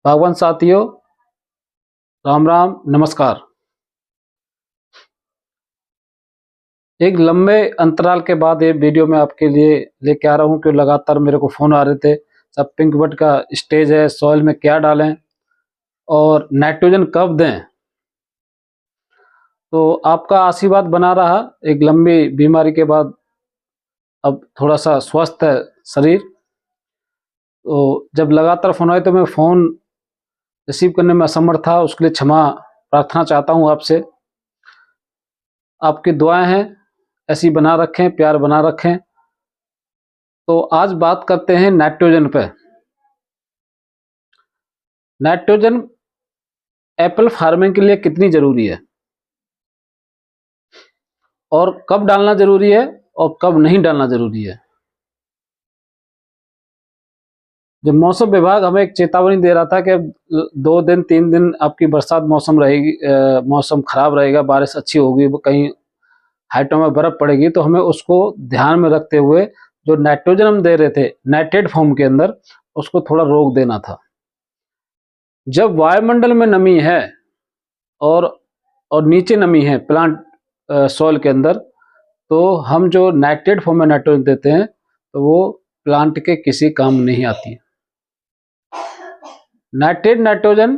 बागवान साथियों, राम राम, नमस्कार। एक लंबे अंतराल के बाद ये वीडियो मैं आपके लिए लेके आ रहा हूँ कि लगातार मेरे को फ़ोन आ रहे थे। सब पिंक बड का स्टेज है, सॉइल में क्या डालें और नाइट्रोजन कब दें। तो आपका आशीर्वाद बना रहा। एक लंबी बीमारी के बाद अब थोड़ा सा स्वस्थ है शरीर। तो जब लगातार फ़ोन आए तो मैं फ़ोन रिसीव करने में असमर्थ था, उसके लिए क्षमा प्रार्थना चाहता हूँ आपसे। आपकी दुआएं हैं, ऐसी बना रखें, प्यार बना रखें। तो आज बात करते हैं नाइट्रोजन पे। नाइट्रोजन एप्पल फार्मिंग के लिए कितनी ज़रूरी है और कब डालना ज़रूरी है और कब नहीं डालना ज़रूरी है। जब मौसम विभाग हमें एक चेतावनी दे रहा था कि 2 दिन 3 दिन आपकी बरसात मौसम रहेगी, मौसम खराब रहेगा, बारिश अच्छी होगी, कहीं हाइटों में बर्फ़ पड़ेगी, तो हमें उसको ध्यान में रखते हुए जो नाइट्रोजन हम दे रहे थे नाइट्रेट फॉर्म के अंदर, उसको थोड़ा रोक देना था। जब वायुमंडल में नमी है और नीचे नमी है प्लांट सॉइल के अंदर, तो हम जो नाइट्रेट फॉर्म में नाइट्रोजन देते हैं तो वो प्लांट के किसी काम नहीं आती है। नाइट्रेट नाइट्रोजन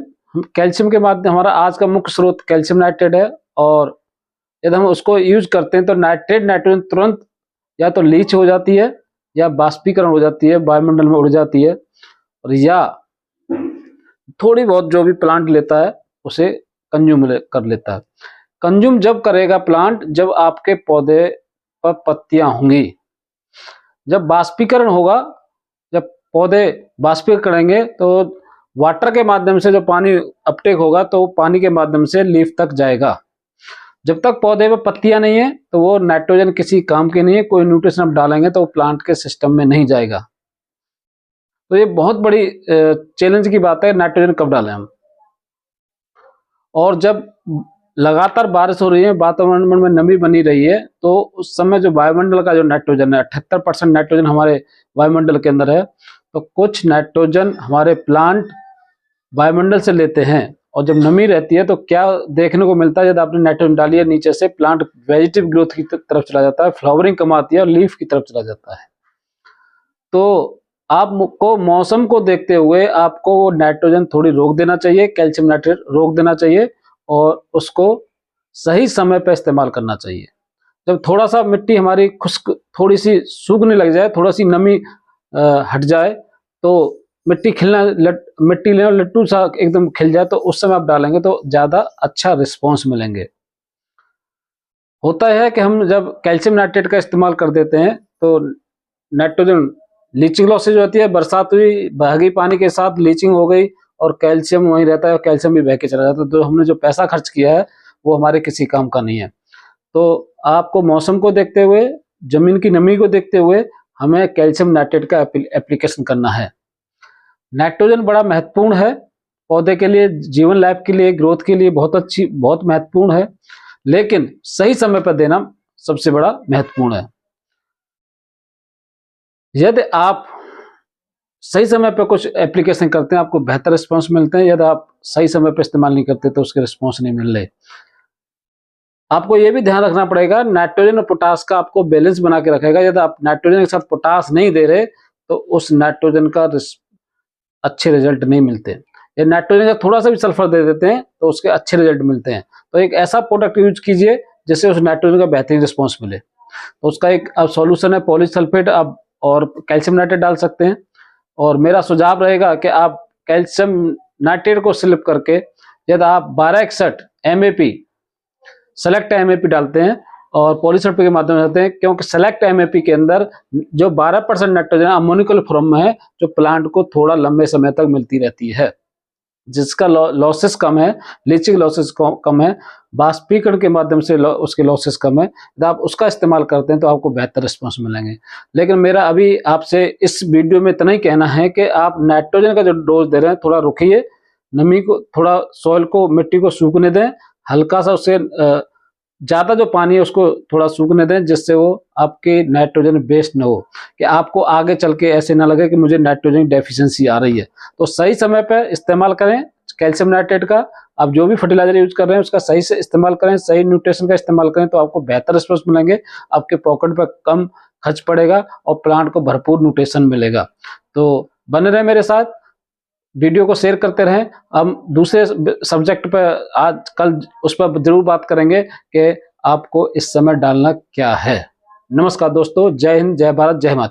कैल्शियम के माध्यम, हमारा आज का मुख्य स्रोत कैल्शियम नाइट्रेट है, और यदि हम उसको यूज करते हैं तो नाइट्रेट नाइट्रोजन तुरंत या तो लीच हो जाती है या बाष्पीकरण हो जाती है, वायुमंडल में उड़ जाती है, और या थोड़ी बहुत जो भी प्लांट लेता है उसे कंज्यूम कर लेता है। कंज्यूम जब करेगा प्लांट जब आपके पौधे पर पत्तियां होंगी। जब बाष्पीकरण होगा, जब पौधे बाष्पीकरण करेंगे तो वाटर के माध्यम से जो पानी अपटेक होगा तो पानी के माध्यम से लीफ तक जाएगा। जब तक पौधे में पत्तियां नहीं है तो वो नाइट्रोजन किसी काम की नहीं है। कोई न्यूट्रिशन आप डालेंगे तो वो प्लांट के सिस्टम में नहीं जाएगा। तो ये बहुत बड़ी चैलेंज की बात है, नाइट्रोजन कब डालें हम। और जब लगातार बारिश हो रही है, वातावरण में नमी बनी रही है, तो उस समय जो वायुमंडल का जो नाइट्रोजन है, 78% नाइट्रोजन हमारे वायुमंडल के अंदर है, तो कुछ नाइट्रोजन हमारे प्लांट वायुमंडल से लेते हैं। और जब नमी रहती है तो क्या देखने को मिलता है, जब आपने नाइट्रोजन डाली है नीचे से, प्लांट वेजिटेटिव ग्रोथ की तरफ चला जाता है, फ्लावरिंग कम आती है और लीफ की तरफ चला जाता है। तो आपको मौसम को देखते हुए आपको नाइट्रोजन थोड़ी रोक देना चाहिए, कैल्शियम नाइट्रेट रोक देना चाहिए, और उसको सही समय पर इस्तेमाल करना चाहिए। जब थोड़ा सा मिट्टी हमारी खुश्क, थोड़ी सी सूखने लग जाए, थोड़ा सी नमी हट जाए, तो मिट्टी खिलना, मिट्टी लेना लट्टू सा एकदम खिल जाए, तो उस समय आप डालेंगे तो ज़्यादा अच्छा रिस्पॉन्स मिलेंगे। होता है कि हम जब कैल्शियम नाइट्रेट का इस्तेमाल कर देते हैं तो नाइट्रोजन लीचिंग लॉसेज होती है। बरसात हुई, बह गई पानी के साथ, लीचिंग हो गई और कैल्शियम वहीं रहता है, और कैल्शियम भी बह के चला जाता है। तो हमने जो पैसा खर्च किया है वो हमारे किसी काम का नहीं है। तो आपको मौसम को देखते हुए, जमीन की नमी को देखते हुए हमें कैल्शियम नाइट्रेट का एप्लीकेशन करना है। नाइट्रोजन बड़ा महत्वपूर्ण है पौधे के लिए, जीवन लाइफ के लिए, ग्रोथ के लिए बहुत महत्वपूर्ण है, लेकिन सही समय पर देना सबसे बड़ा महत्वपूर्ण है। यदि आप सही समय पर कुछ एप्लीकेशन करते हैं आपको बेहतर रिस्पॉन्स मिलते हैं, यदि आप सही समय पर इस्तेमाल नहीं करते तो उसके रिस्पॉन्स नहीं मिल रहे। आपको यह भी ध्यान रखना पड़ेगा, नाइट्रोजन और पोटास का आपको बैलेंस बना के रखेगा। यदि आप नाइट्रोजन के साथ पोटास नहीं दे रहे तो उस नाइट्रोजन का अच्छे रिजल्ट नहीं मिलते। ये नाइट्रोजन का थोड़ा सा भी सल्फर दे देते हैं तो उसके अच्छे रिजल्ट मिलते हैं। तो एक ऐसा प्रोडक्ट यूज कीजिए जिससे उस नाइट्रोजन का बेहतरीन रिस्पॉन्स मिले। तो उसका एक अब सॉल्यूशन है पॉलीसल्फेट, आप और कैल्शियम नाइट्रेट डाल सकते हैं। और मेरा सुझाव रहेगा कि आप कैल्शियम नाइट्रेट को स्लिप करके यदि आप 1261 MAP सेलेक्ट MAP डालते हैं और पॉलीसल्फेट के माध्यम से डालते हैं, क्योंकि सेलेक्ट MAP के अंदर जो 12% नाइट्रोजन अमोनिकल फॉर्म में है, जो प्लांट को थोड़ा लंबे समय तक मिलती रहती है, जिसका लॉसेस कम है, लीचिंग लॉसेस कम है, बाष्पीकरण के माध्यम से उसके लॉसेस कम है। यदि आप उसका इस्तेमाल करते हैं तो आपको बेहतर रिस्पॉन्स मिलेंगे। लेकिन मेरा अभी आपसे इस वीडियो में इतना ही कहना है कि आप नाइट्रोजन का जो डोज दे रहे हैं थोड़ा रुकिए, नमी को, थोड़ा सॉइल को, मिट्टी को सूखने दें, हल्का सा उससे ज़्यादा जो पानी है उसको थोड़ा सूखने दें, जिससे वो आपके नाइट्रोजन वेस्ट ना हो, कि आपको आगे चल के ऐसे ना लगे कि मुझे नाइट्रोजन डेफिशिएंसी आ रही है। तो सही समय पे इस्तेमाल करें कैल्शियम नाइट्रेट का। आप जो भी फर्टिलाइजर यूज कर रहे हैं उसका सही से इस्तेमाल करें, सही न्यूट्रिशन का इस्तेमाल करें, तो आपको बेहतर रिस्पॉन्स मिलेंगे, आपके पॉकेट पर कम खर्च पड़ेगा और प्लांट को भरपूर न्यूट्रिशन मिलेगा। तो बने रहे मेरे साथ, वीडियो को शेयर करते रहें। हम दूसरे सब्जेक्ट पर आज कल उस पर जरूर बात करेंगे कि आपको इस समय डालना क्या है। नमस्कार दोस्तों, जय हिंद, जय भारत, जय हिमाचल।